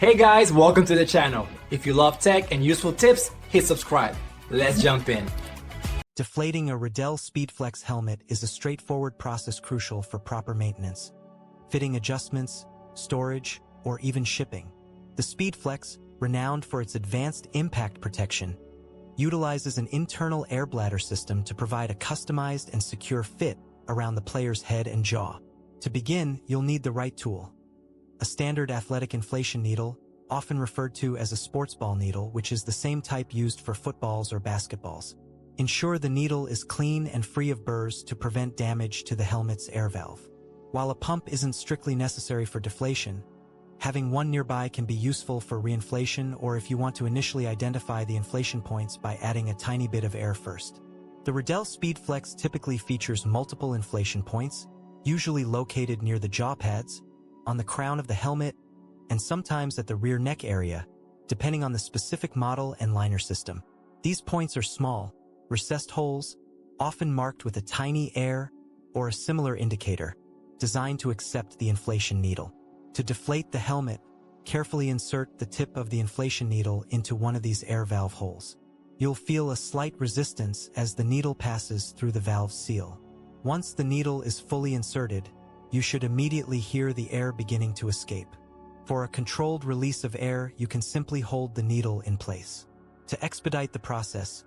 Hey guys, welcome to the channel. If you love tech and useful tips, hit subscribe. Let's jump in. Deflating a Riddell SpeedFlex helmet is a straightforward process crucial for proper maintenance, fitting adjustments, storage, or even shipping. The SpeedFlex, renowned for its advanced impact protection, utilizes an internal air bladder system to provide a customized and secure fit around the player's head and jaw. To begin, you'll need the right tool. A standard athletic inflation needle, often referred to as a sports ball needle, which is the same type used for footballs or basketballs. Ensure the needle is clean and free of burrs to prevent damage to the helmet's air valve. While a pump isn't strictly necessary for deflation, having one nearby can be useful for reinflation or if you want to initially identify the inflation points by adding a tiny bit of air first. The Riddell SpeedFlex typically features multiple inflation points, usually located near the jaw pads, on the crown of the helmet, and sometimes at the rear neck area, depending on the specific model and liner system. These points are small, recessed holes, often marked with a tiny air or a similar indicator, designed to accept the inflation needle. To deflate the helmet, carefully insert the tip of the inflation needle into one of these air valve holes. You'll feel a slight resistance as the needle passes through the valve seal. Once the needle is fully inserted, you should immediately hear the air beginning to escape. For a controlled release of air, you can simply hold the needle in place. To expedite the process,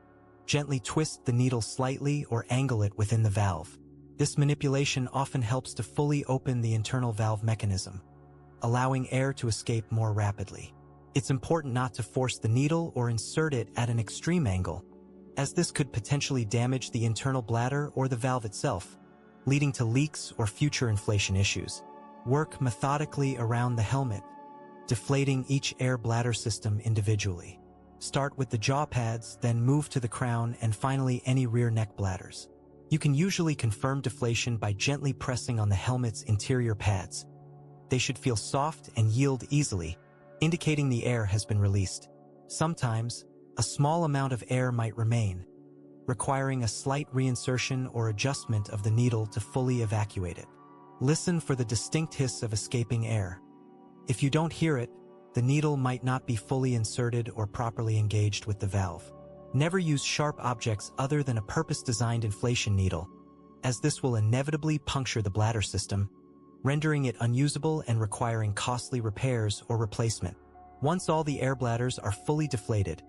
gently twist the needle slightly or angle it within the valve. This manipulation often helps to fully open the internal valve mechanism, allowing air to escape more rapidly. It's important not to force the needle or insert it at an extreme angle, as this could potentially damage the internal bladder or the valve itself, leading to leaks or future inflation issues. Work methodically around the helmet, deflating each air bladder system individually. Start with the jaw pads, then move to the crown, and finally any rear neck bladders. You can usually confirm deflation by gently pressing on the helmet's interior pads. They should feel soft and yield easily, indicating the air has been released. Sometimes, a small amount of air might remain, requiring a slight reinsertion or adjustment of the needle to fully evacuate it. Listen for the distinct hiss of escaping air. If you don't hear it, the needle might not be fully inserted or properly engaged with the valve. Never use sharp objects other than a purpose-designed inflation needle, as this will inevitably puncture the bladder system, rendering it unusable and requiring costly repairs or replacement. Once all the air bladders are fully deflated,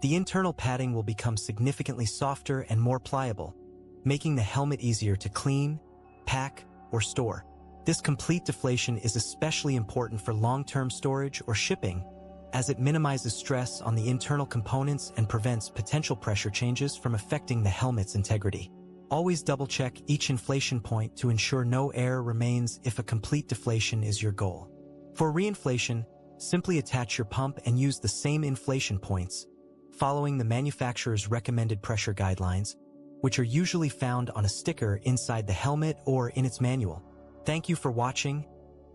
the internal padding will become significantly softer and more pliable, making the helmet easier to clean, pack, or store. This complete deflation is especially important for long-term storage or shipping, as it minimizes stress on the internal components and prevents potential pressure changes from affecting the helmet's integrity. Always double-check each inflation point to ensure no air remains if a complete deflation is your goal. For reinflation, simply attach your pump and use the same inflation points, following the manufacturer's recommended pressure guidelines, which are usually found on a sticker inside the helmet or in its manual. Thank you for watching,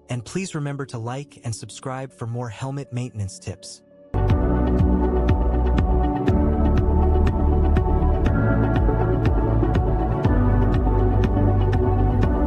and please remember to like and subscribe for more helmet maintenance tips.